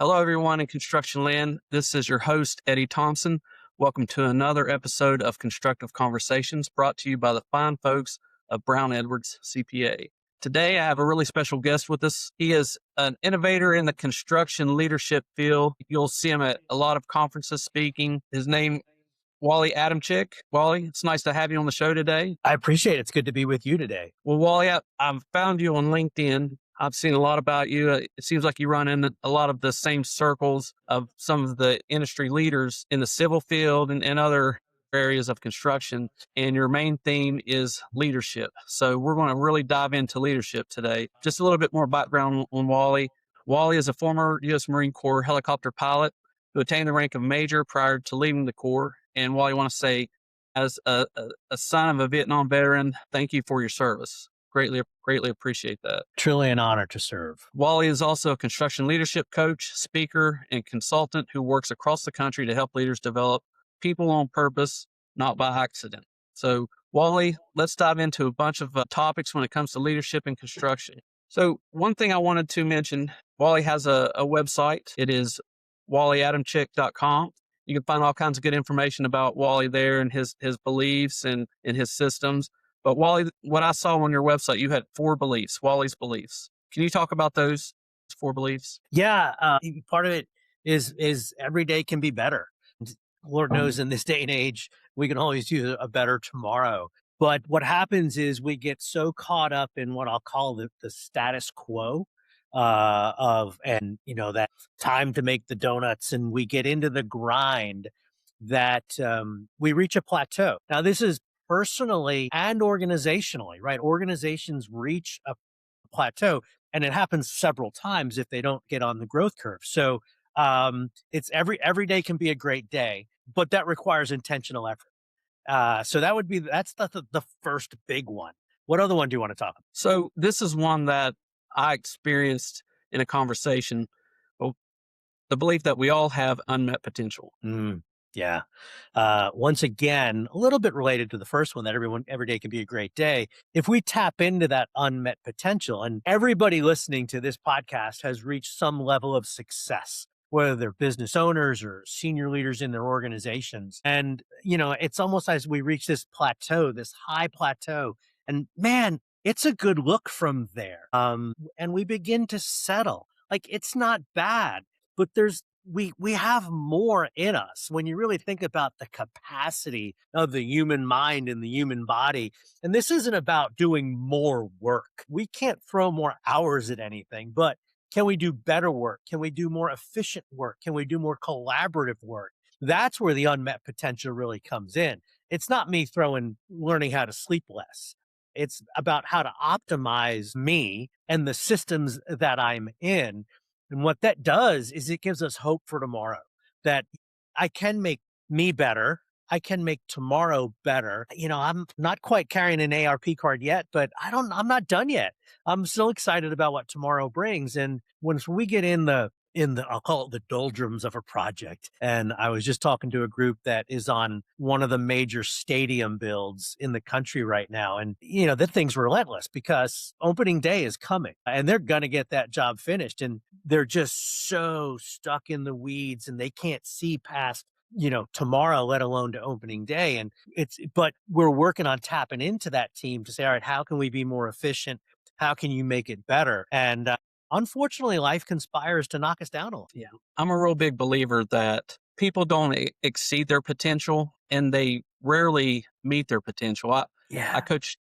Hello, everyone in construction land. This is your host, Eddie Thompson. Welcome to another episode of Constructive Conversations brought to you by the fine folks of Brown Edwards CPA. Today, I have a really special guest with us. He is an innovator in the construction leadership field. You'll see him at a lot of conferences speaking. His name, Wally Adamchik. Wally, it's nice to have you on the show today. I appreciate it. It's good to be with you today. Well, Wally, I've found you on LinkedIn. I've seen a lot about you. It seems like you run in a lot of the same circles of some of the industry leaders in the civil field and other areas of construction. And your main theme is leadership. So we're going to really dive into leadership today. Just a little bit more background on Wally. Wally is a former U.S. Marine Corps helicopter pilot who attained the rank of major prior to leaving the Corps. And Wally, I want to say, as a son of a Vietnam veteran, thank you for your service. Greatly appreciate that. Truly an honor to serve. Wally is also a construction leadership coach, speaker, and consultant who works across the country to help leaders develop people on purpose, not by accident. So, Wally, let's dive into a bunch of topics when it comes to leadership in construction. So, one thing I wanted to mention, Wally has a website. It is wallyadamchik.com. You can find all kinds of good information about Wally there and his beliefs and his systems. But Wally, what I saw on your website, you had 4 beliefs, Wally's beliefs. Can you talk about those 4 beliefs? Yeah, part of it is every day can be better. Lord knows in this day and age, we can always use a better tomorrow. But what happens is we get so caught up in what I'll call the status quo that time to make the donuts, and we get into the grind that we reach a plateau. Now, this is personally and organizationally, right? Organizations reach a plateau, and it happens several times if they don't get on the growth curve. So it's every day can be a great day, but that requires intentional effort. So that's the first big one. What other one do you want to talk about? So this is one that I experienced in a conversation. Well, the belief that we all have unmet potential. Yeah. Once again, a little bit related to the first one, that every day can be a great day. If we tap into that unmet potential, and everybody listening to this podcast has reached some level of success, whether they're business owners or senior leaders in their organizations. And, it's almost as we reach this plateau, this high plateau, and man, it's a good look from there. And we begin to settle. Like, it's not bad, but we have more in us when you really think about the capacity of the human mind and the human body. And this isn't about doing more work. We can't throw more hours at anything, but can we do better work? Can we do more efficient work? Can we do more collaborative work? That's where the unmet potential really comes in. It's not me learning how to sleep less. It's about how to optimize me and the systems that I'm in. And what that does is it gives us hope for tomorrow, that I can make me better. I can make tomorrow better. I'm not quite carrying an ARP card yet, but I'm not done yet. I'm still excited about what tomorrow brings. And once we get in the I'll call it the doldrums of a project. And I was just talking to a group that is on one of the major stadium builds in the country right now. And, that thing's relentless because opening day is coming and they're going to get that job finished. And they're just so stuck in the weeds and they can't see past tomorrow, let alone to opening day. But we're working on tapping into that team to say, all right, how can we be more efficient? How can you make it better? And unfortunately, life conspires to knock us down a little. Yeah. I'm a real big believer that people don't exceed their potential and they rarely meet their potential. I coach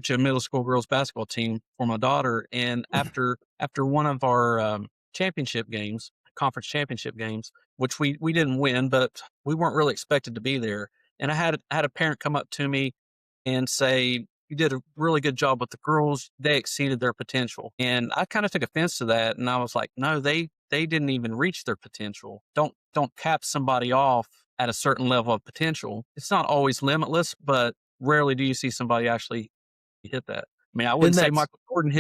a middle school girls basketball team for my daughter. And after one of our championship games, conference championship games, which we didn't win, but we weren't really expected to be there. And I had a parent come up to me and say, "You did a really good job with the girls. They exceeded their potential." And I kind of took offense to that. And I was like, no, they didn't even reach their potential. Don't cap somebody off at a certain level of potential. It's not always limitless, but rarely do you see somebody actually hit that. I mean, I wouldn't say Michael Jordan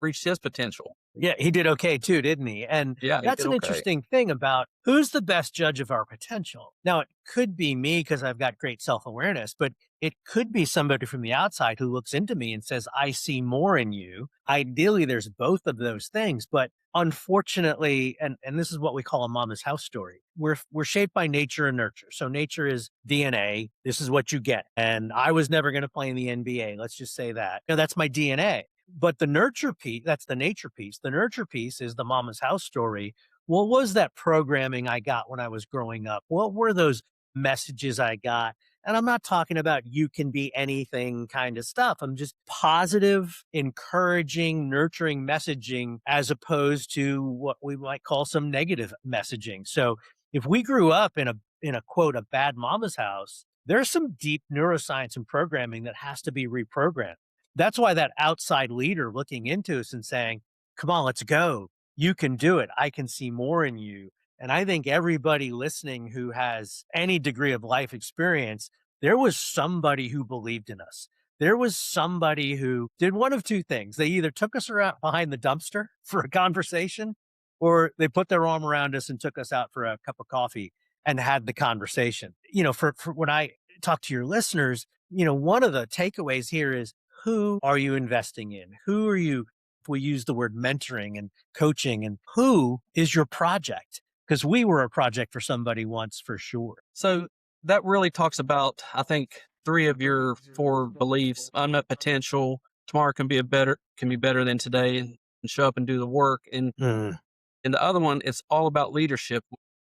reached his potential. Yeah, he did okay too, didn't he? And Yeah, he that's did an okay. interesting thing about who's the best judge of our potential. Now, it could be me because I've got great self awareness, but it could be somebody from the outside who looks into me and says, I see more in you. Ideally, there's both of those things. But unfortunately, and this is what we call a mama's house story. We're shaped by nature and nurture. So nature is DNA. This is what you get. And I was never going to play in the NBA. Let's just say that. That's my DNA. But the nurture piece, that's the nature piece. The nurture piece is the mama's house story. What was that programming I got when I was growing up? What were those messages I got? And I'm not talking about you can be anything kind of stuff. I'm just positive, encouraging, nurturing messaging as opposed to what we might call some negative messaging. So if we grew up in a quote, a bad mama's house, there's some deep neuroscience and programming that has to be reprogrammed. That's why that outside leader looking into us and saying, come on, let's go. You can do it. I can see more in you. And I think everybody listening who has any degree of life experience, there was somebody who believed in us. There was somebody who did one of two things. They either took us around behind the dumpster for a conversation, or they put their arm around us and took us out for a cup of coffee and had the conversation. For when I talk to your listeners, one of the takeaways here is, who are you investing in? Who are you? If we use the word mentoring and coaching, and who is your project? Because we were a project for somebody once for sure. So that really talks about, I think, three of your four beliefs: unmet potential, tomorrow can be better than today, and show up and do the work. Mm. And the other one, it's all about leadership,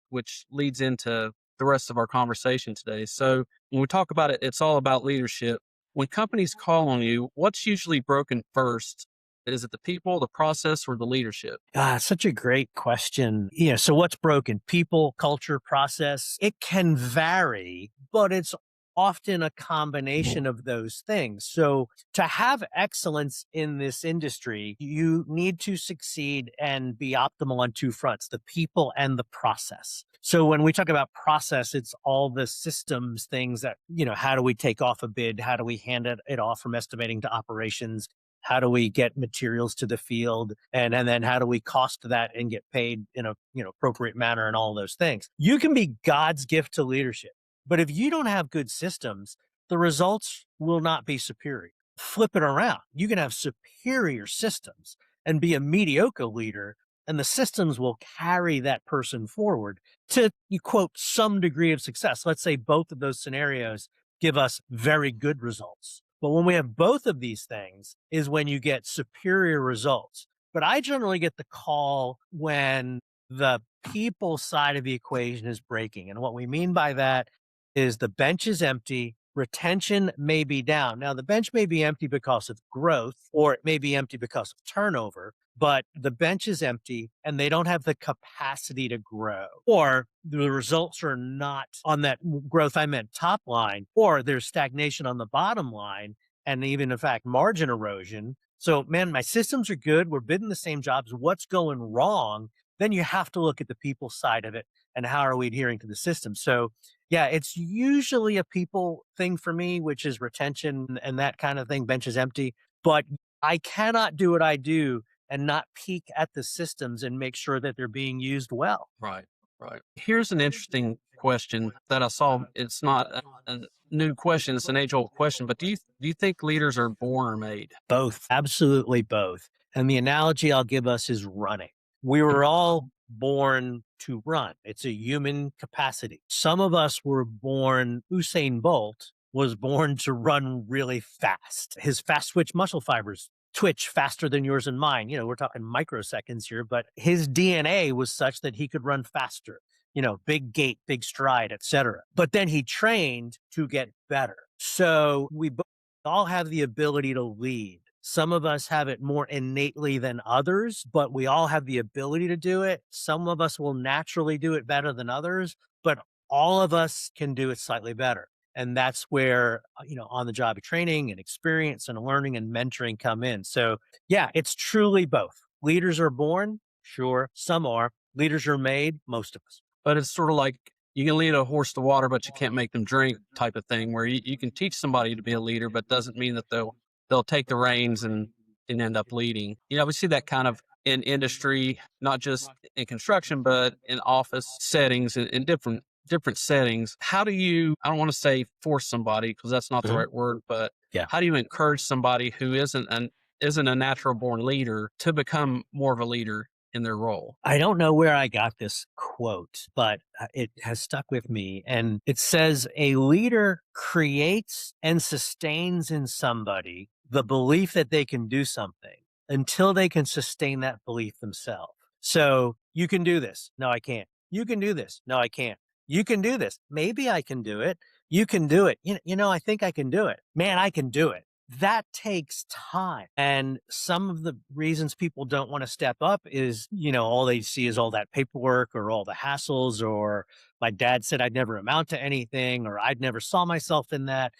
which leads into the rest of our conversation today. So when we talk about it, it's all about leadership. When companies call on you, what's usually broken first? Is it the people, the process, or the leadership? Such a great question. Yeah. So what's broken? People, culture, process. It can vary, but it's often a combination of those things. So to have excellence in this industry, you need to succeed and be optimal on two fronts, the people and the process. So when we talk about process, it's all the systems things that, how do we take off a bid? How do we hand it off from estimating to operations? How do we get materials to the field? And then how do we cost that and get paid in a appropriate manner and all those things? You can be God's gift to leadership, but if you don't have good systems, the results will not be superior. Flip it around. You can have superior systems and be a mediocre leader, and the systems will carry that person forward to, you quote, some degree of success. Let's say both of those scenarios give us very good results. But when we have both of these things is when you get superior results. But I generally get the call when the people side of the equation is breaking. And what we mean by that is the bench is empty, retention may be down. Now, the bench may be empty because of growth, or it may be empty because of turnover, but the bench is empty and they don't have the capacity to grow, or the results are not on that growth. I meant top line, or there's stagnation on the bottom line, and even in fact, margin erosion. So, man, my systems are good. We're bidding the same jobs. What's going wrong? Then you have to look at the people side of it and how are we adhering to the system. So, yeah, it's usually a people thing for me, which is retention and that kind of thing. Bench is empty, but I cannot do what I do and not peek at the systems and make sure that they're being used well. Right, right. Here's an interesting question that I saw. It's not a new question; it's an age-old question. But do you think leaders are born or made? Both, absolutely both. And the analogy I'll give us is running. We were all born to run. It's a human capacity. Some of us were born, Usain Bolt was born to run really fast. His fast twitch muscle fibers twitch faster than yours and mine. We're talking microseconds here, but his DNA was such that he could run faster. Big gait, big stride, etc. But then he trained to get better. So we all have the ability to lead. Some of us have it more innately than others, but we all have the ability to do it. Some of us will naturally do it better than others, but all of us can do it slightly better. And that's where, on the job training and experience and learning and mentoring come in. So yeah, it's truly both. Leaders are born. Sure. Some are. Leaders are made. Most of us. But it's sort of like you can lead a horse to water, but you can't make them drink type of thing, where you can teach somebody to be a leader, but doesn't mean that they'll take the reins and end up leading. We see that kind of in industry, not just in construction, but in office settings and in different settings. How do you, I don't want to say force somebody because that's not the Mhm. right word, but Yeah. how do you encourage somebody who isn't a natural born leader to become more of a leader in their role? I don't know where I got this quote, but it has stuck with me. And it says, a leader creates and sustains in somebody the belief that they can do something until they can sustain that belief themselves. So you can do this. No, I can't. You can do this. No, I can't. You can do this. Maybe I can do it. You can do it. I think I can do it. Man, I can do it. That takes time. And some of the reasons people don't want to step up is, all they see is all that paperwork or all the hassles, or my dad said I'd never amount to anything, or I'd never saw myself in that.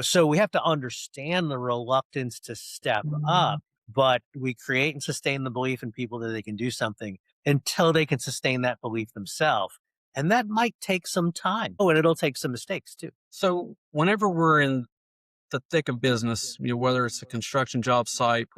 So we have to understand the reluctance to step up, but we create and sustain the belief in people that they can do something until they can sustain that belief themselves. And that might take some time. Oh, and it'll take some mistakes too. So whenever we're in the thick of business, whether it's a construction job site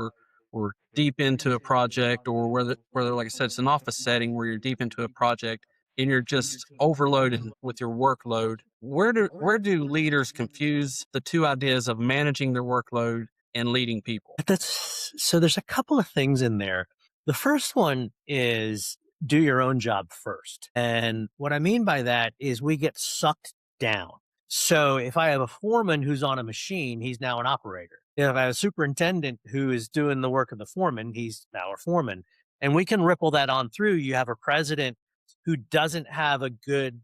or deep into a project, or whether like I said, it's an office setting where you're deep into a project and you're just overloaded with your workload. Where do leaders confuse the two ideas of managing their workload and leading people? That's so there's a couple of things in there. The first one is do your own job first. And what I mean by that is we get sucked down. So if I have a foreman who's on a machine, he's now an operator. If I have a superintendent who is doing the work of the foreman, he's now a foreman. And we can ripple that on through. You have a president who doesn't have a good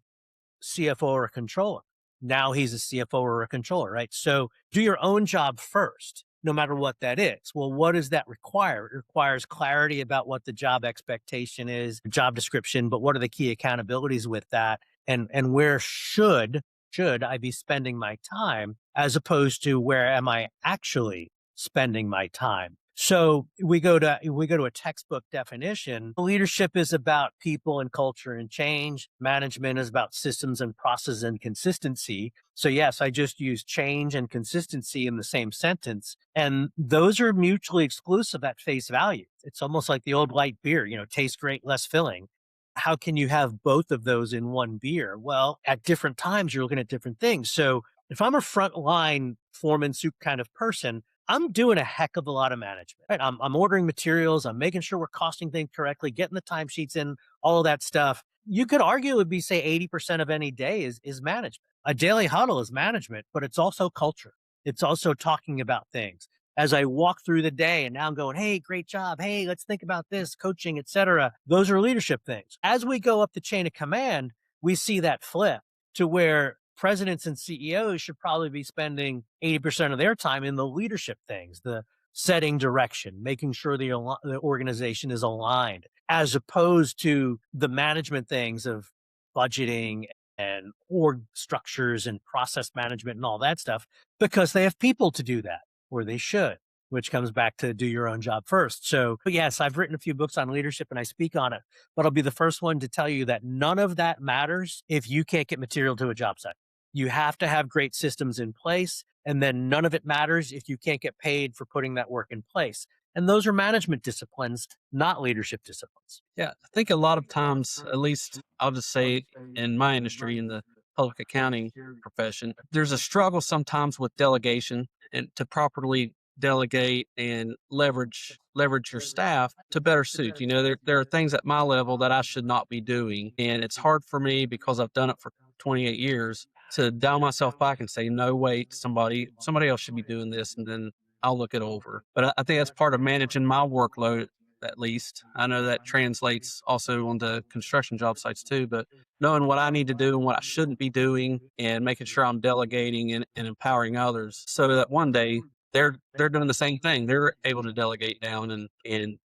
CFO or a controller. Now he's a CFO or a controller, right? So do your own job first, no matter what that is. Well, what does that require? It requires clarity about what the job expectation is, job description, but what are the key accountabilities with that? And where should I be spending my time, as opposed to where am I actually spending my time? So we go to a textbook definition. Leadership is about people and culture and change. Management is about systems and process and consistency. So yes, I just use change and consistency in the same sentence. And those are mutually exclusive at face value. It's almost like the old light beer, tastes great, less filling. How can you have both of those in one beer? Well, at different times, you're looking at different things. So if I'm a frontline foreman soup kind of person, I'm doing a heck of a lot of management, right? I'm ordering materials. I'm making sure we're costing things correctly, getting the timesheets in, all of that stuff. You could argue it would be, say, 80% of any day is management. A daily huddle is management, but it's also culture. It's also talking about things. As I walk through the day and now I'm going, hey, great job. Hey, let's think about this, coaching, etc. Those are leadership things. As we go up the chain of command, we see that flip to where presidents and CEOs should probably be spending 80% of their time in the leadership things, the setting direction, making sure the organization is aligned, as opposed to the management things of budgeting and org structures and process management and all that stuff, because they have people to do that, or they should, which comes back to do your own job first. So, but yes, I've written a few books on leadership and I speak on it, but I'll be the first one to tell you that none of that matters if you can't get material to a job site. You have to have great systems in place, and then none of it matters if you can't get paid for putting that work in place. And those are management disciplines, not leadership disciplines. Yeah, I think a lot of times, at least I'll just say in my industry, in the public accounting profession, there's a struggle sometimes with delegation and to properly delegate and leverage your staff to better suit. There are things at my level that I should not be doing. And it's hard for me because I've done it for 28 years to dial myself back and say, no, wait, somebody else should be doing this, and then I'll look it over. But I think that's part of managing my workload, at least. I know that translates also onto construction job sites too, but knowing what I need to do and what I shouldn't be doing and making sure I'm delegating and empowering others so that one day they're doing the same thing. They're able to delegate down and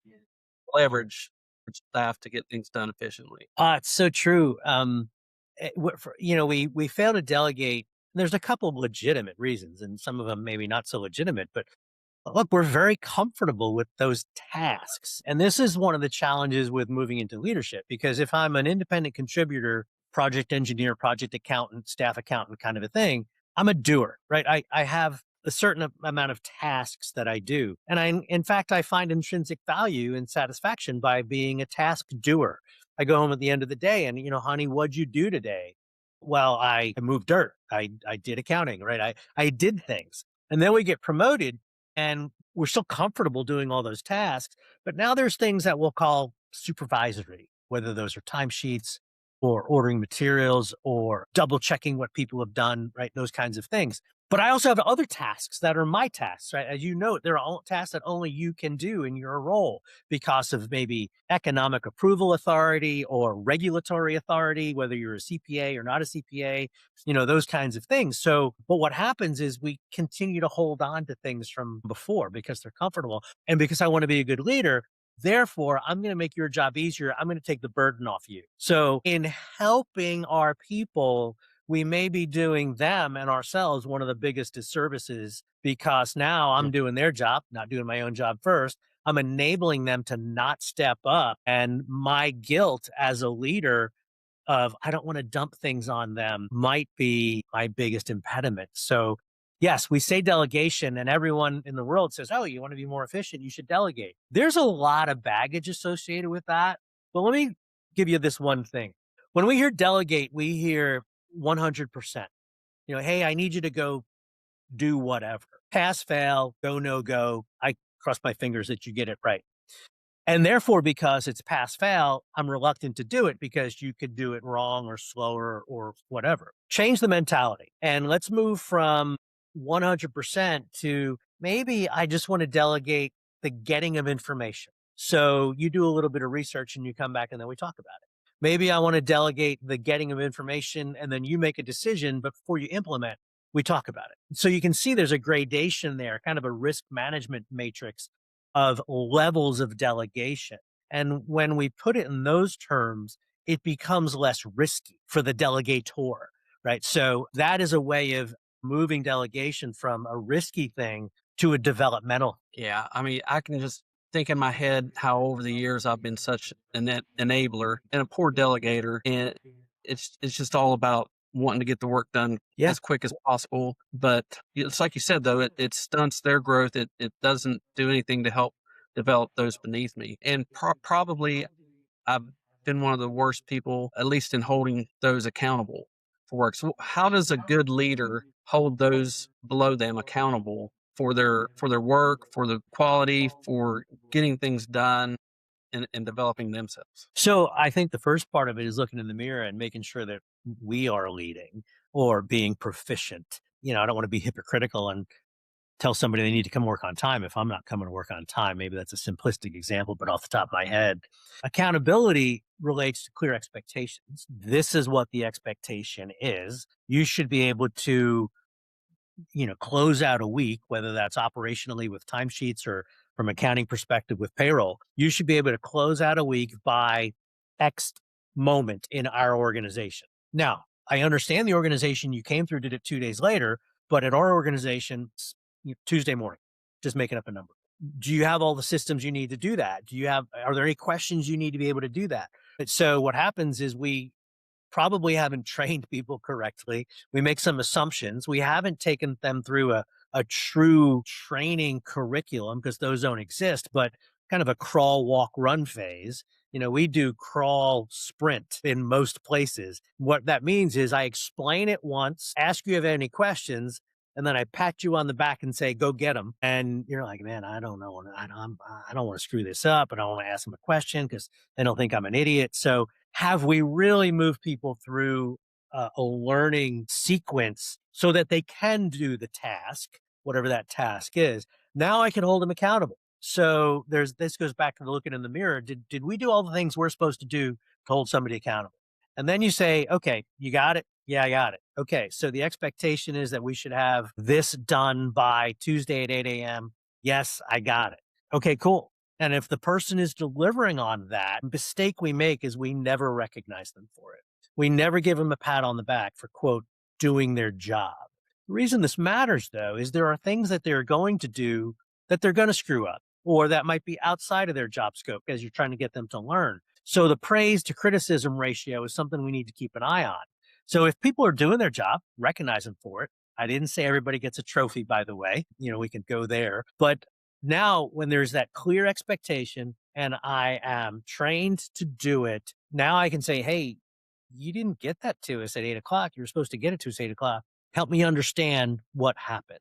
leverage staff to get things done efficiently. It's so true. We fail to delegate. There's a couple of legitimate reasons, and some of them maybe not so legitimate, but look, we're very comfortable with those tasks. And this is one of the challenges with moving into leadership, because if I'm an independent contributor, project engineer, project accountant, staff accountant kind of a thing, I'm a doer, right? I have a certain amount of tasks that I do. And in fact, I find intrinsic value and satisfaction by being a task doer. I go home at the end of the day and, honey, what'd you do today? Well, I moved dirt. I did accounting, right? I did things. And then we get promoted and we're still comfortable doing all those tasks. But now there's things that we'll call supervisory, whether those are timesheets or ordering materials or double checking what people have done, right? Those kinds of things. But I also have other tasks that are my tasks, right? As you know, there are all tasks that only you can do in your role because of maybe economic approval authority or regulatory authority, whether you're a CPA or not a CPA, those kinds of things. So, but what happens is we continue to hold on to things from before because they're comfortable. And because I want to be a good leader, therefore, I'm going to make your job easier. I'm going to take the burden off you. So in helping our people, we may be doing them and ourselves one of the biggest disservices because now I'm doing their job, not doing my own job first. I'm enabling them to not step up. And my guilt as a leader of I don't want to dump things on them might be my biggest impediment. So yes, we say delegation and everyone in the world says, oh, you want to be more efficient, you should delegate. There's a lot of baggage associated with that. But let me give you this one thing. When we hear delegate, we hear 100%. Hey, I need you to go do whatever. Pass, fail, go, no go. I cross my fingers that you get it right. And therefore, because it's pass fail, I'm reluctant to do it because you could do it wrong or slower or whatever. Change the mentality. And let's move from 100% to maybe I just want to delegate the getting of information. So you do a little bit of research and you come back and then we talk about it. Maybe I want to delegate the getting of information and then you make a decision, but before you implement, we talk about it. So you can see there's a gradation there, kind of a risk management matrix of levels of delegation. And when we put it in those terms, it becomes less risky for the delegator, right? So that is a way of moving delegation from a risky thing to a developmental. Yeah. I mean, I can just think in my head how over the years I've been such an enabler and a poor delegator. And it's just all about wanting to get the work done as quick as possible. But it's like you said, though, it stunts their growth. It doesn't do anything to help develop those beneath me. And probably I've been one of the worst people, at least in holding those accountable for work. So how does a good leader hold those below them accountable for their work, for the quality, for getting things done and developing themselves? So I think the first part of it is looking in the mirror and making sure that we are leading or being proficient. I don't want to be hypocritical and tell somebody they need to come work on time if I'm not coming to work on time. Maybe that's a simplistic example, but off the top of my head, accountability relates to clear expectations. This is what the expectation is. You should be able to close out a week, whether that's operationally with timesheets or from accounting perspective with payroll, you should be able to close out a week by X moment in our organization. Now, I understand the organization you came through did it 2 days later, but at our organization, it's Tuesday morning, just making up a number. Do you have all the systems you need to do that? Are there any questions you need to be able to do that? So what happens is we probably haven't trained people correctly. We make some assumptions. We haven't taken them through a true training curriculum because those don't exist, but kind of a crawl, walk, run phase. We do crawl, sprint in most places. What that means is I explain it once, ask you if you have any questions, and then I pat you on the back and say, go get them. And you're like, man, I don't know. I don't want to screw this up. And I don't want to ask them a question because they don't think I'm an idiot. So have we really moved people through a learning sequence so that they can do the task, whatever that task is? Now I can hold them accountable. So this goes back to the looking in the mirror. Did we do all the things we're supposed to do to hold somebody accountable? And then you say, okay, you got it. Yeah, I got it. Okay. So the expectation is that we should have this done by Tuesday at 8 a.m. Yes, I got it. Okay, cool. And if the person is delivering on that, the mistake we make is we never recognize them for it. We never give them a pat on the back for, quote, doing their job. The reason this matters, though, is there are things that they're going to do that they're going to screw up or that might be outside of their job scope as you're trying to get them to learn. So the praise to criticism ratio is something we need to keep an eye on. So if people are doing their job, recognize them for it. I didn't say everybody gets a trophy, by the way. We can go there. But now when there's that clear expectation and I am trained to do it, now I can say, hey, you didn't get that to us at 8 o'clock. You were supposed to get it to us at 8 o'clock. Help me understand what happened.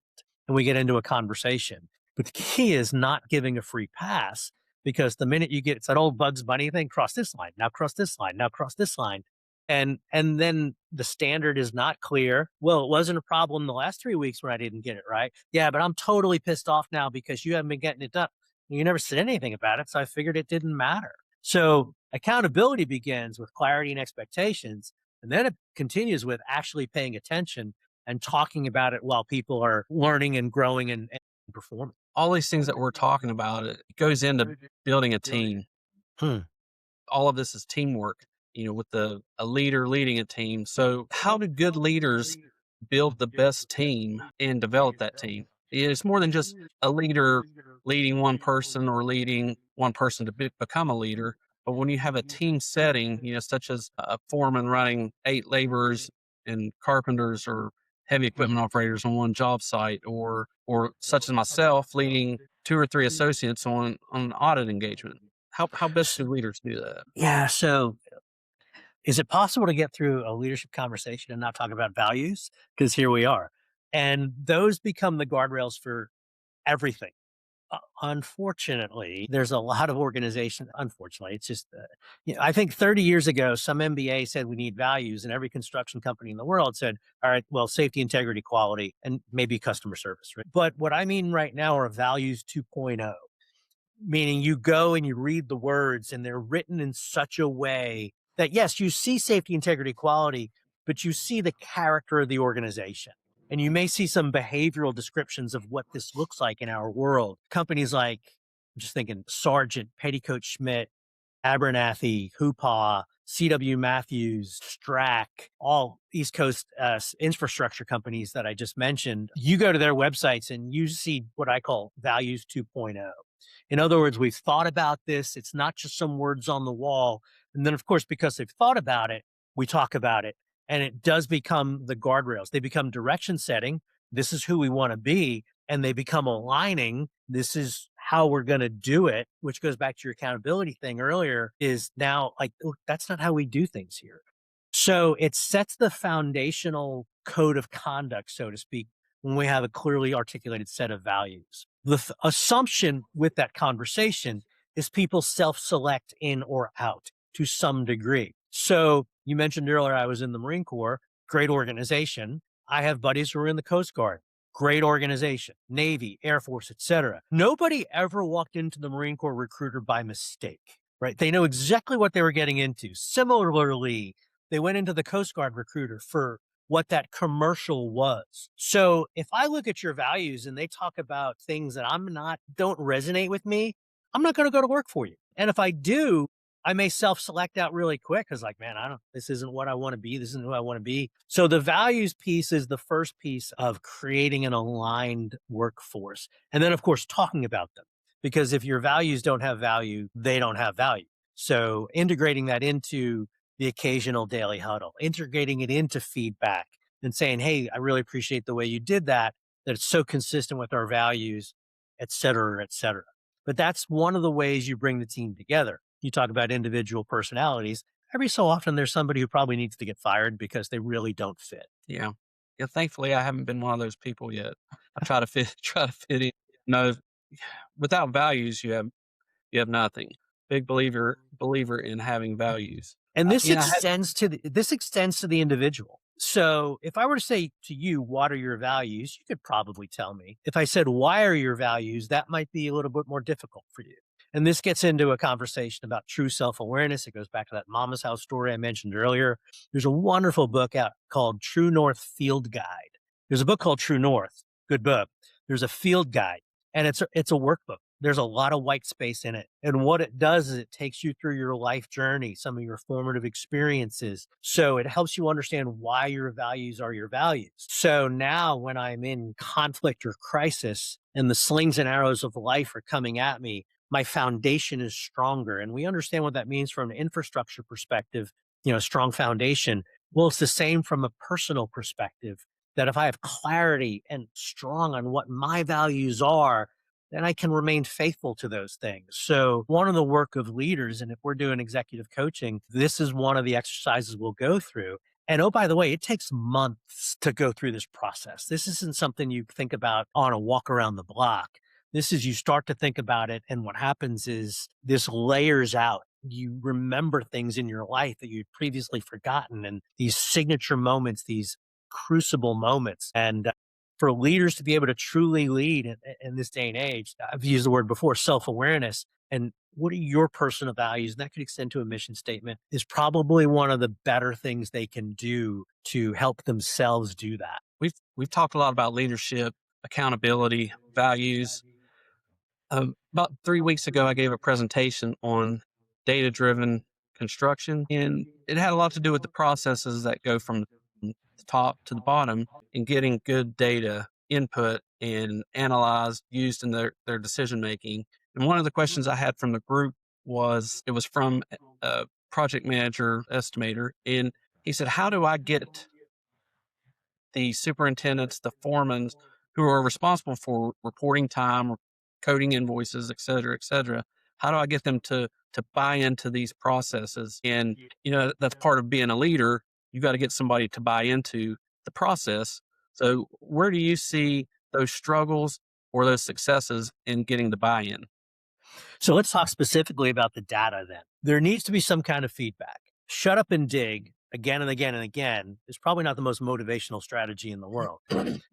And we get into a conversation. But the key is not giving a free pass, because the minute you get, it's that old Bugs Bunny thing, cross this line, now cross this line, now cross this line. And then the standard is not clear. Well, it wasn't a problem the last 3 weeks when I didn't get it right. Yeah, but I'm totally pissed off now because you haven't been getting it done. You never said anything about it, so I figured it didn't matter. So accountability begins with clarity and expectations, and then it continues with actually paying attention and talking about it while people are learning and growing and performing. All these things that we're talking about, it goes into building a team. Hmm. All of this is teamwork, with a leader leading a team. So how do good leaders build the best team and develop that team? It's more than just a leader leading one person or leading one person to become a leader. But when you have a team setting, such as a foreman running 8 laborers and carpenters or heavy equipment operators on one job site, or such as myself leading 2 or 3 associates on an audit engagement. How best do leaders do that? Yeah. So is it possible to get through a leadership conversation and not talk about values? Because here we are. And those become the guardrails for everything. Unfortunately, there's a lot of organizations. Unfortunately, it's just, I think 30 years ago, some MBA said we need values, and every construction company in the world said, all right, well, safety, integrity, quality, and maybe customer service. Right? But what I mean right now are values 2.0, meaning you go and you read the words and they're written in such a way that, yes, you see safety, integrity, quality, but you see the character of the organization. And you may see some behavioral descriptions of what this looks like in our world. Companies like, I'm just thinking, Sargent, Petticoat Schmidt, Abernathy, Hoopaw, CW Matthews, Strack, all East Coast infrastructure companies that I just mentioned. You go to their websites and you see what I call values 2.0. In other words, we've thought about this. It's not just some words on the wall. And then, of course, because they've thought about it, we talk about it. And it does become the guardrails. They become direction setting. This is who we want to be. And they become aligning. This is how we're going to do it, which goes back to your accountability thing earlier, is now like, look, that's not how we do things here. So it sets the foundational code of conduct, so to speak, when we have a clearly articulated set of values. The assumption with that conversation is people self-select in or out to some degree. So you mentioned earlier, I was in the Marine Corps, great organization. I have buddies who are in the Coast Guard, great organization, Navy, Air Force, etc. Nobody ever walked into the Marine Corps recruiter by mistake, right? They know exactly what they were getting into. Similarly, they went into the Coast Guard recruiter for what that commercial was. So if I look at your values and they talk about things that don't resonate with me, I'm not going to go to work for you. And if I do, I may self-select out really quick because like, man, this isn't what I want to be. This isn't who I want to be. So the values piece is the first piece of creating an aligned workforce. And then of course, talking about them, because if your values don't have value, they don't have value. So integrating that into the occasional daily huddle, integrating it into feedback and saying, hey, I really appreciate the way you did that it's so consistent with our values, et cetera, et cetera. But that's one of the ways you bring the team together. You talk about individual personalities. Every so often, there's somebody who probably needs to get fired because they really don't fit. Yeah. Thankfully, I haven't been one of those people yet. I try to fit in. No, without values, you have nothing. Big believer in having values. And this extends to the individual. So if I were to say to you, what are your values? You could probably tell me. If I said, why are your values? That might be a little bit more difficult for you. And this gets into a conversation about true self-awareness. It goes back to that Mama's House story I mentioned earlier. There's a wonderful book out called True North Field Guide. There's a book called True North. Good book. There's a field guide, and it's a workbook. There's a lot of white space in it. And what it does is it takes you through your life journey, some of your formative experiences. So it helps you understand why your values are your values. So now when I'm in conflict or crisis and the slings and arrows of life are coming at me, my foundation is stronger. And we understand what that means from an infrastructure perspective, strong foundation. Well, it's the same from a personal perspective. that if I have clarity and strong on what my values are, then I can remain faithful to those things. So one of the work of leaders, and if we're doing executive coaching, this is one of the exercises we'll go through. And oh, by the way, it takes months to go through this process. This isn't something you think about on a walk around the block. This is you start to think about it. And what happens is this layers out. You remember things in your life that you'd previously forgotten, and these signature moments, these crucible moments. And for leaders to be able to truly lead in this day and age, I've used the word before, self-awareness. And what are your personal values? And that could extend to a mission statement, is probably one of the better things they can do to help themselves do that. We've talked a lot about leadership, accountability, values. About 3 weeks ago, I gave a presentation on data-driven construction, and it had a lot to do with the processes that go from the top to the bottom and getting good data input and analyzed, used in their decision making. And one of the questions I had from the group it was from a project manager estimator, and he said, "How do I get the superintendents, the foremen who are responsible for reporting time, coding invoices, et cetera, how do I get them to buy into these processes?" And that's part of being a leader. You got to get somebody to buy into the process. So where do you see those struggles or those successes in getting the buy-in? So let's talk specifically about the data then. There needs to be some kind of feedback. Shut up and dig again and again and again is probably not the most motivational strategy in the world.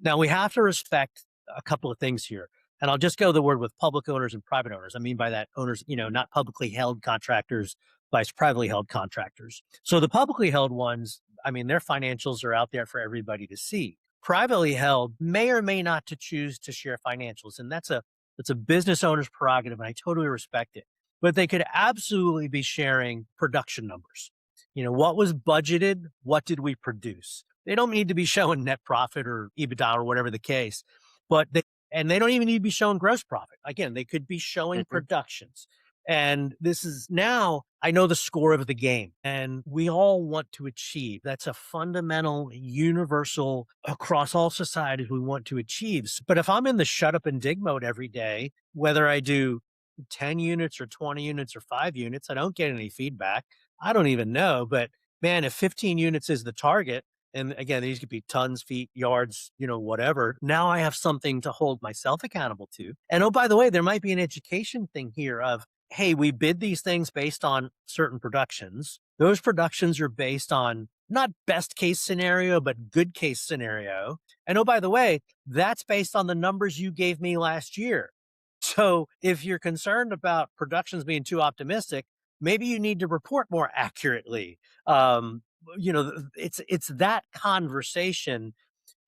Now, we have to respect a couple of things here. And I'll just go the word with public owners and private owners. I mean by that, owners, not publicly held contractors, vice privately held contractors. So the publicly held ones, I mean, their financials are out there for everybody to see. Privately held may or may not to choose to share financials. And that's a business owner's prerogative, and I totally respect it. But they could absolutely be sharing production numbers. What was budgeted? What did we produce? They don't need to be showing net profit or EBITDA or whatever the case, and they don't even need to be showing gross profit. Again, they could be showing productions. And this is now, I know the score of the game, and we all want to achieve. That's a fundamental, universal across all societies we want to achieve. But if I'm in the shut up and dig mode every day, whether I do 10 units or 20 units or 5 units, I don't get any feedback. I don't even know. But man, if 15 units is the target, and again, these could be tons, feet, yards, whatever. Now I have something to hold myself accountable to. And oh, by the way, there might be an education thing here of, hey, we bid these things based on certain productions. Those productions are based on not best case scenario, but good case scenario. And oh, by the way, that's based on the numbers you gave me last year. So if you're concerned about productions being too optimistic, maybe you need to report more accurately. It's that conversation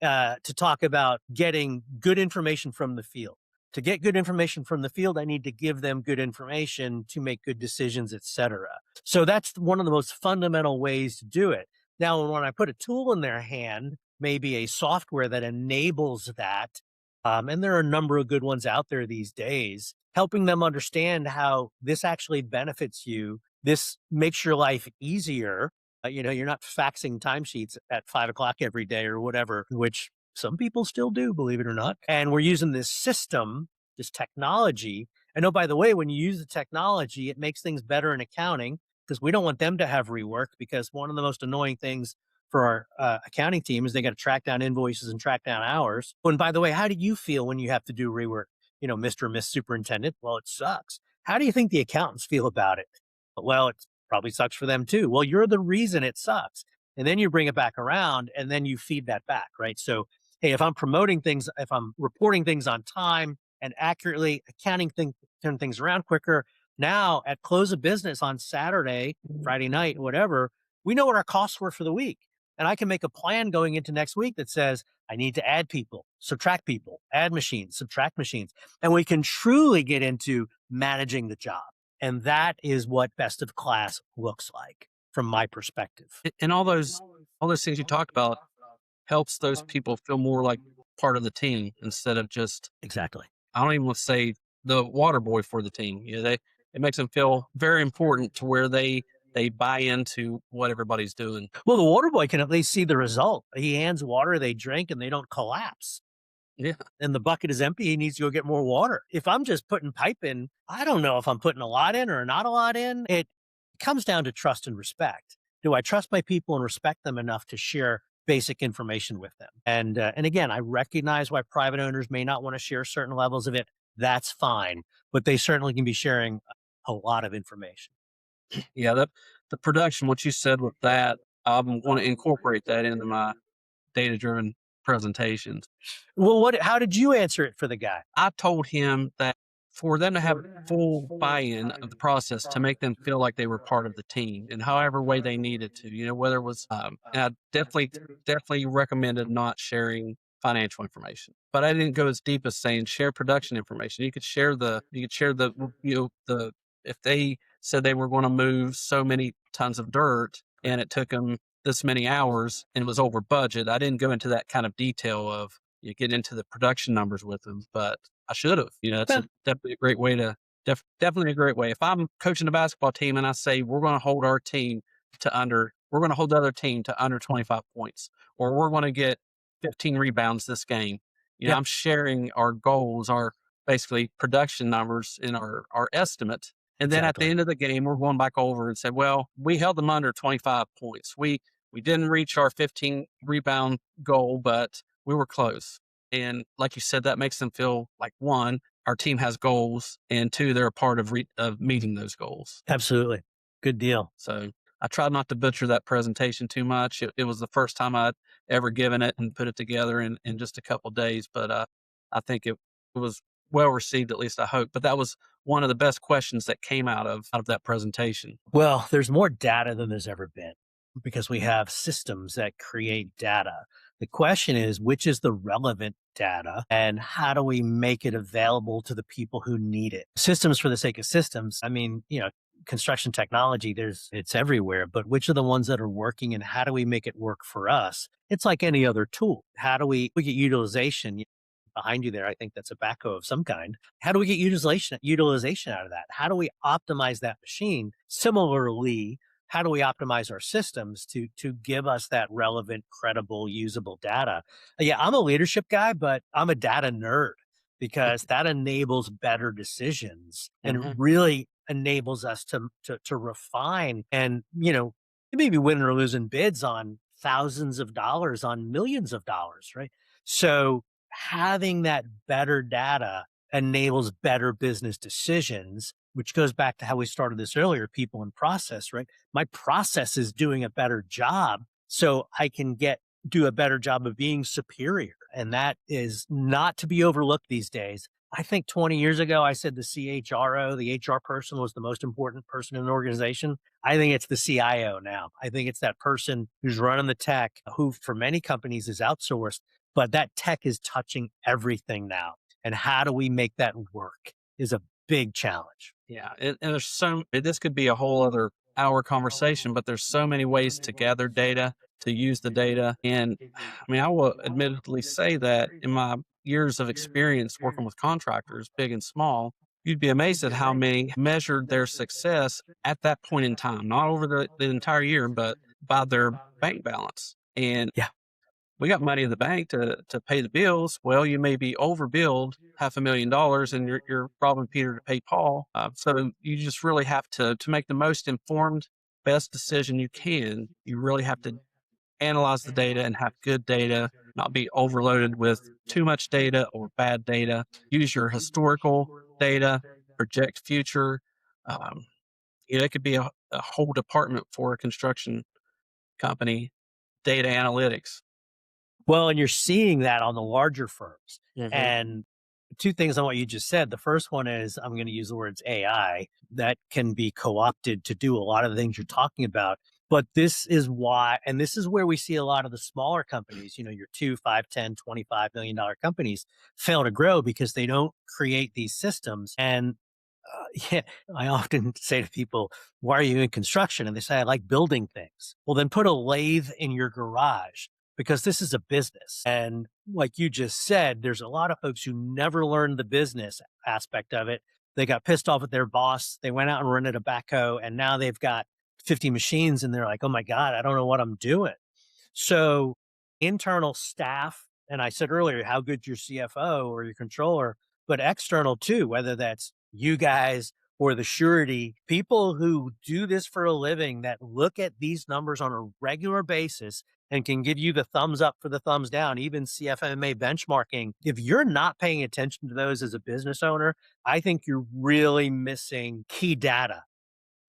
to talk about getting good information from the field. To get good information from the field, I need to give them good information to make good decisions, et cetera. So that's one of the most fundamental ways to do it. Now, when I put a tool in their hand, maybe a software that enables that, and there are a number of good ones out there these days, helping them understand how this actually benefits you. This makes your life easier. You're not faxing timesheets at 5 o'clock every day or whatever, which some people still do, believe it or not. And we're using this system, this technology. And oh, by the way, when you use the technology, it makes things better in accounting, because we don't want them to have rework, because one of the most annoying things for our accounting team is they got to track down invoices and track down hours. And by the way, how do you feel when you have to do rework? Mr. or Miss Superintendent? Well, it sucks. How do you think the accountants feel about it? Well, it probably sucks for them too. Well, you're the reason it sucks. And then you bring it back around and then you feed that back, right? So, hey, if I'm promoting things, if I'm reporting things on time and accurately, turn things around quicker. Now at close of business on Saturday, Friday night, whatever, we know what our costs were for the week. And I can make a plan going into next week that says, I need to add people, subtract people, add machines, subtract machines. And we can truly get into managing the job. And that is what best of class looks like from my perspective. And all those things you talked about helps those people feel more like part of the team instead of just, Exactly. I don't even want to say the water boy for the team. It makes them feel very important to where they they buy into what everybody's doing. Well, the water boy can at least see the result. He hands water, they drink, and they don't collapse. Yeah. And the bucket is empty. He needs to go get more water. If I'm just putting pipe in, I don't know if I'm putting a lot in or not a lot in. It comes down to trust and respect. Do I trust my people and respect them enough to share basic information with them? And again, I recognize why private owners may not want to share certain levels of it. That's fine, but they certainly can be sharing a lot of information. Yeah, the production, what you said with that, I want to incorporate that into my data-driven presentations. Well, how did you answer it for the guy? I told him that for them to have full buy-in of the process to make them feel like they were part of the team in however way they needed to, whether it was, and I definitely recommended not sharing financial information, but I didn't go as deep as saying share production information. You could share the, if they said they were going to move so many tons of dirt and it took them this many hours and it was over budget. I didn't go into that kind of detail of you get into the production numbers with them, but I should have. It's definitely a great way definitely a great way. If I'm coaching a basketball team and I say we're going to hold we're going to hold the other team to under 25 points, or we're going to get 15 rebounds this game. Yep. I'm sharing our goals, our basically production numbers in our estimate. And then at the end of the game, we're going back over and said, well, we held them under 25 points. We didn't reach our 15 rebound goal, but we were close. And like you said, that makes them feel like, one, our team has goals, and two, they're a part of meeting those goals. Absolutely. Good deal. So I tried not to butcher that presentation too much. It was the first time I'd ever given it and put it together in just a couple of days, but I think it was well received, at least I hope. But that was one of the best questions that came out of that presentation. Well, there's more data than there's ever been because we have systems that create data. The question is, which is the relevant data and how do we make it available to the people who need it? Systems for the sake of systems. I mean, construction technology, it's everywhere, but which are the ones that are working and how do we make it work for us? It's like any other tool. How do we get utilization? Behind you there, I think that's a backhoe of some kind. How do we get utilization out of that? How do we optimize that machine? Similarly, how do we optimize our systems to give us that relevant, credible, usable data? Yeah, I'm a leadership guy, but I'm a data nerd because that enables better decisions and really enables us to refine and, maybe winning or losing bids on thousands of dollars, on millions of dollars, right? So having that better data enables better business decisions, which goes back to how we started this earlier, people and process, right? My process is doing a better job so I can do a better job of being superior. And that is not to be overlooked these days. I think 20 years ago, I said the CHRO, the HR person, was the most important person in an organization. I think it's the CIO now. I think it's that person who's running the tech, who for many companies is outsourced, but that tech is touching everything now. And how do we make that work is a big challenge. Yeah. And there's this could be a whole other hour conversation, but there's so many ways to gather data, to use the data. And I mean, I will admittedly say that in my years of experience working with contractors, big and small, you'd be amazed at how many measured their success at that point in time, not over the entire year, but by their bank balance. And we got money in the bank to pay the bills. Well, you may be overbilled $500,000 and you're robbing Peter to pay Paul. So you just really have to make the most informed, best decision you can. You really have to analyze the data and have good data, not be overloaded with too much data or bad data. Use your historical data, project future. It could be a whole department for a construction company, data analytics. Well, and you're seeing that on the larger firms. And two things on what you just said. The first one is I'm going to use the words AI that can be co-opted to do a lot of the things you're talking about. But this is why, and this is where we see a lot of the smaller companies, your 2, 5, 10, $25 million companies fail to grow because they don't create these systems. And I often say to people, why are you in construction? And they say, I like building things. Well, then put a lathe in your garage because this is a business. And like you just said, there's a lot of folks who never learned the business aspect of it. They got pissed off at their boss. They went out and rented a backhoe, and now they've got 50 machines and they're like, oh my God, I don't know what I'm doing. So internal staff, and I said earlier, how good your CFO or your controller, but external too, whether that's you guys or the surety, people who do this for a living that look at these numbers on a regular basis and can give you the thumbs up for the thumbs down, even CFMA benchmarking. If you're not paying attention to those as a business owner, I think you're really missing key data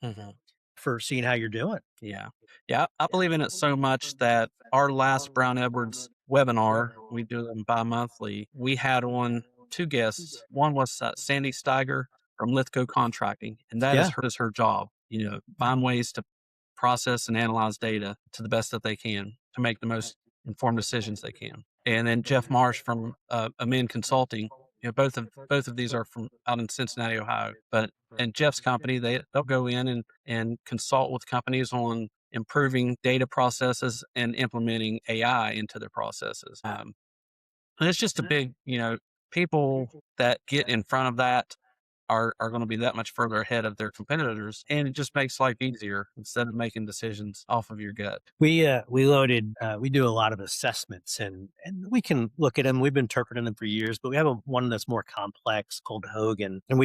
Mhm. for seeing how you're doing. Yeah. Yeah, I believe in it so much that our last Brown Edwards webinar, we do them bi-monthly, we had on 2 guests. One was, Sandy Steiger from Lithgow Contracting, and that is Yeah. her job, find ways to process and analyze data to the best that they can to make the most informed decisions they can. And then Jeff Marsh from, Amen Consulting, both of these are from out in Cincinnati, Ohio, but and Jeff's company, they'll go in and consult with companies on improving data processes and implementing AI into their processes. And it's just a big, people that get in front of that are going to be that much further ahead of their competitors, and it just makes life easier instead of making decisions off of your gut. We do a lot of assessments and we can look at them. We've been interpreting them for years, but we have one that's more complex called Hogan, and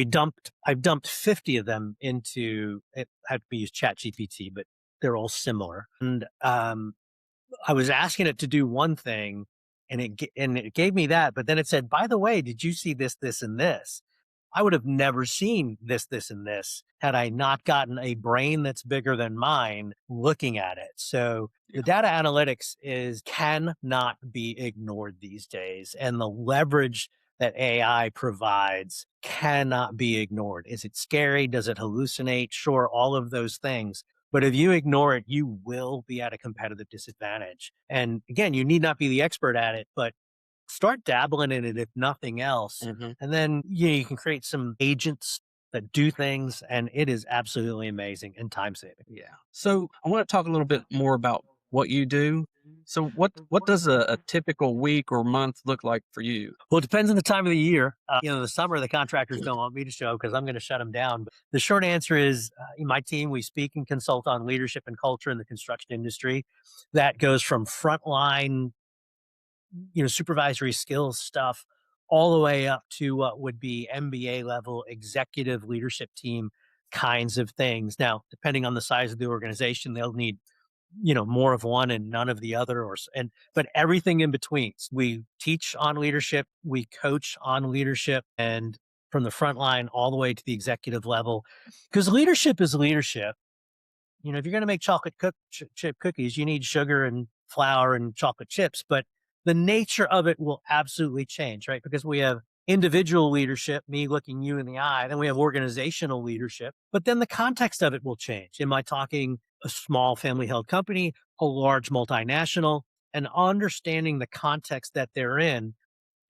I've dumped 50 of them into it. Have to use Chat GPT, but they're all similar. And I was asking it to do one thing, and it gave me that, but then it said, by the way, did you see this, this, and this? I would have never seen this, this, and this had I not gotten a brain that's bigger than mine looking at it. So the data analytics cannot be ignored these days. And the leverage that AI provides cannot be ignored. Is it scary? Does it hallucinate? Sure, all of those things. But if you ignore it, you will be at a competitive disadvantage. And again, you need not be the expert at it, but start dabbling in it if nothing else. Mhm. And then you can create some agents that do things, and it is absolutely amazing and time saving. Yeah. So I want to talk a little bit more about what you do. So what does a typical week or month look like for you? Well, it depends on the time of the year. The summer, the contractors don't want me to show because I'm going to shut them down. But the short answer is my team, we speak and consult on leadership and culture in the construction industry. That goes from frontline supervisory skills stuff all the way up to what would be MBA level executive leadership team kinds of things. Now, depending on the size of the organization, they'll need, more of one and none of the other, but everything in between. We teach on leadership, we coach on leadership, and from the front line all the way to the executive level, because leadership is leadership. If you're going to make chocolate chip cookies, you need sugar and flour and chocolate chips, but the nature of it will absolutely change, right? Because we have individual leadership, me looking you in the eye, then we have organizational leadership, but then the context of it will change. Am I talking a small family held company, a large multinational, and understanding the context that they're in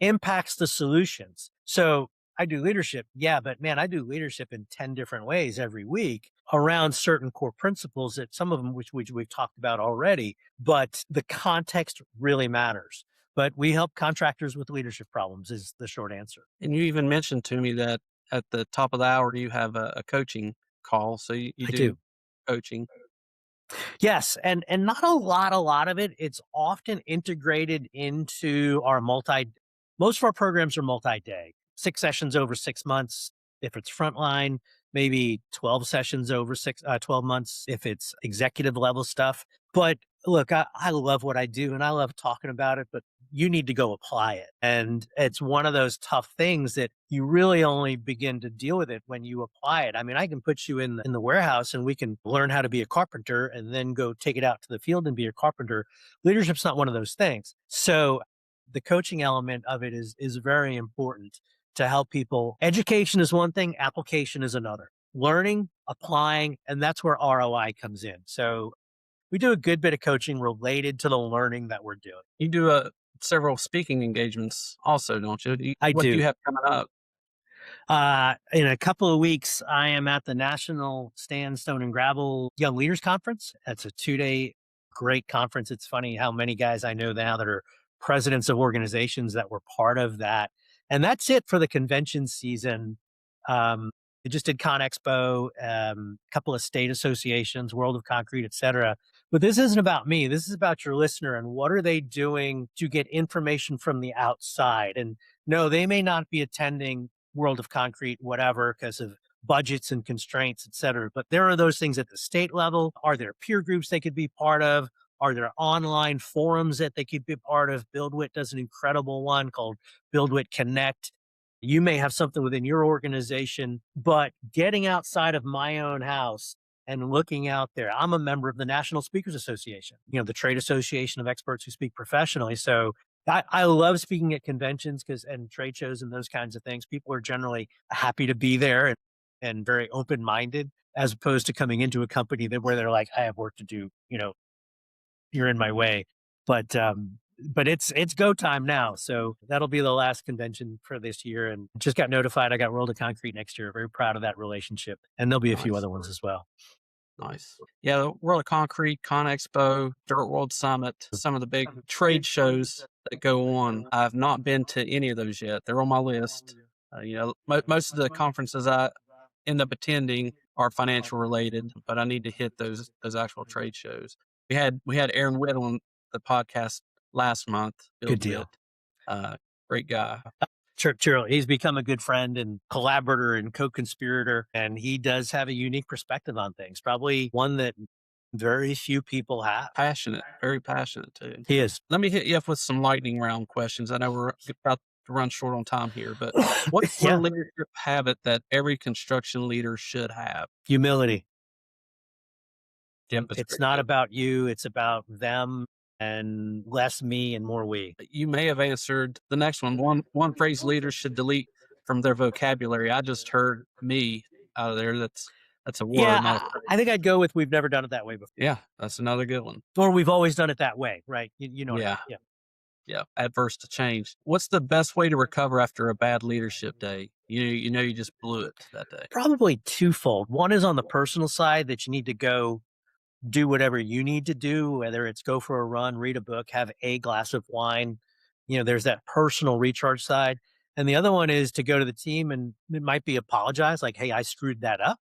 impacts the solutions. So I do leadership. Yeah, but man, I do leadership in 10 different ways every week around certain core principles that some of them, which we've talked about already, but the context really matters. But we help contractors with leadership problems is the short answer. And you even mentioned to me that at the top of the hour you have a coaching call. So you I do do. coaching. Yes, and not a lot of it. It's often integrated into our most of our programs are multi-day, 6 sessions over 6 months. If it's frontline, maybe 12 sessions over 12 months if it's executive level stuff. But look, I love what I do and I love talking about it, but you need to go apply it. And it's one of those tough things that you really only begin to deal with it when you apply it. I mean, I can put you in the warehouse and we can learn how to be a carpenter and then go take it out to the field and be a carpenter. Leadership's not one of those things. So the coaching element of it is very important to help people. Education is one thing, application is another. Learning, applying, and that's where ROI comes in. So we do a good bit of coaching related to the learning that we're doing. You do several speaking engagements also, don't you? I What do you do. have coming up? In a couple of weeks, I am at the National Stand, Stone, and Gravel Young Leaders Conference. That's a 2-day great conference. It's funny how many guys I know now that are presidents of organizations that were part of that. And that's it for the convention season. They just did Con Expo, a couple of state associations, World of Concrete, et cetera. But this isn't about me. This is about your listener and what are they doing to get information from the outside. And no, they may not be attending World of Concrete, whatever, because of budgets and constraints, et cetera. But there are those things at the state level. Are there peer groups they could be part of? Are there online forums that they could be part of? BuildWit does an incredible one called BuildWit Connect. You may have something within your organization, but getting outside of my own house and looking out there. I'm a member of the National Speakers Association, the trade association of experts who speak professionally. So I love speaking at conventions and trade shows and those kinds of things. People are generally happy to be there and very open minded, as opposed to coming into a company where they're like, I have work to do, you're in my way. But it's go time now. So that'll be the last convention for this year. And just got notified I got World of Concrete next year. Very proud of that relationship. And there'll be a few other ones as well. Nice. Yeah, the World of Concrete, Con Expo, Dirt World Summit, some of the big trade shows that go on. I've not been to any of those yet. They're on my list. Most of the conferences I end up attending are financial related, but I need to hit those actual trade shows. We had Aaron Witt on the podcast last month. Good deal. Great guy. Sure. He's become a good friend and collaborator and co-conspirator, and he does have a unique perspective on things, probably one that very few people have. Passionate, very passionate too. He is. Let me hit you up with some lightning round questions. I know we're about to run short on time here, but what's one leadership habit that every construction leader should have? Humility. Yep, it's not about you, it's about them. And less me and more we. You may have answered the next one. One phrase leaders should delete from their vocabulary. I just heard me out of there. That's a word. Yeah, I think I'd go with we've never done it that way before. Yeah, that's another good one. Or we've always done it that way, right? You know. Yeah. Yeah. Adverse to change. What's the best way to recover after a bad leadership day? You just blew it that day. Probably twofold. One is on the personal side that you need to go do whatever you need to do, whether it's go for a run, read a book, have a glass of wine. There's that personal recharge side. And the other one is to go to the team and it might be apologize, like, hey, I screwed that up.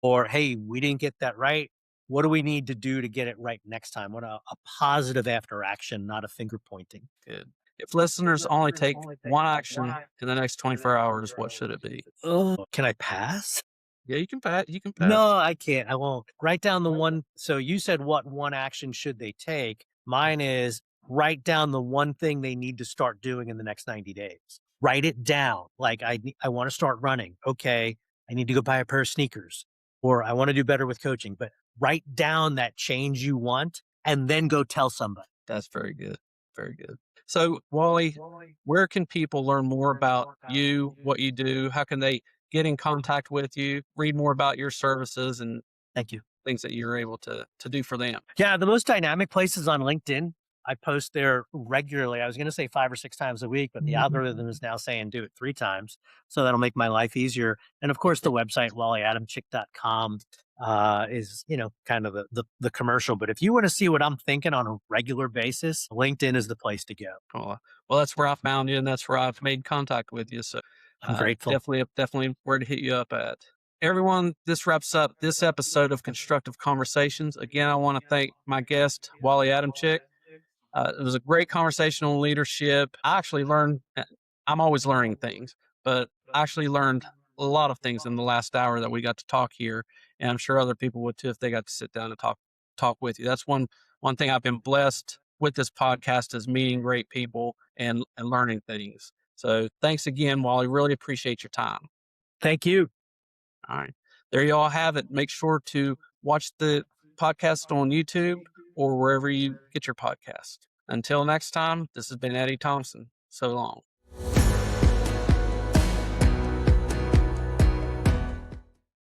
Or, hey, we didn't get that right. What do we need to do to get it right next time? What a positive after action, not a finger pointing. Good. If listeners only take one action in the next 24 hours, what should it be? Oh, can I pass? Yeah, you can pass. No, I can't. I won't. Write down the one. So you said what one action should they take? Mine is write down the one thing they need to start doing in the next 90 days. Write it down. Like I want to start running. Okay. I need to go buy a pair of sneakers, or I want to do better with coaching, but write down that change you want and then go tell somebody. That's very good. Very good. So Wally, where can people learn more about you, what you do? How can they get in contact with you, read more about your services and thank you, things that you're able to do for them? Yeah, the most dynamic place is on LinkedIn. I post there regularly. I was going to say 5 or 6 times a week, but the algorithm is now saying do it 3 times. So that'll make my life easier. And of course, the website, wallyadamchik.com is, kind of the commercial. But if you want to see what I'm thinking on a regular basis, LinkedIn is the place to go. Well, that's where I found you and that's where I've made contact with you. So I'm grateful. Definitely where to hit you up at. Everyone, this wraps up this episode of Constructive Conversations. Again, I want to thank my guest, Wally Adamchik. It was a great conversation on leadership. I actually learned, I'm always learning things, but I actually learned a lot of things in the last hour that we got to talk here. And I'm sure other people would too if they got to sit down and talk with you. That's one thing I've been blessed with this podcast is meeting great people and learning things. So thanks again, Wally. Really appreciate your time. Thank you. All right. There you all have it. Make sure to watch the podcast on YouTube or wherever you get your podcast. Until next time, this has been Eddie Thompson. So long.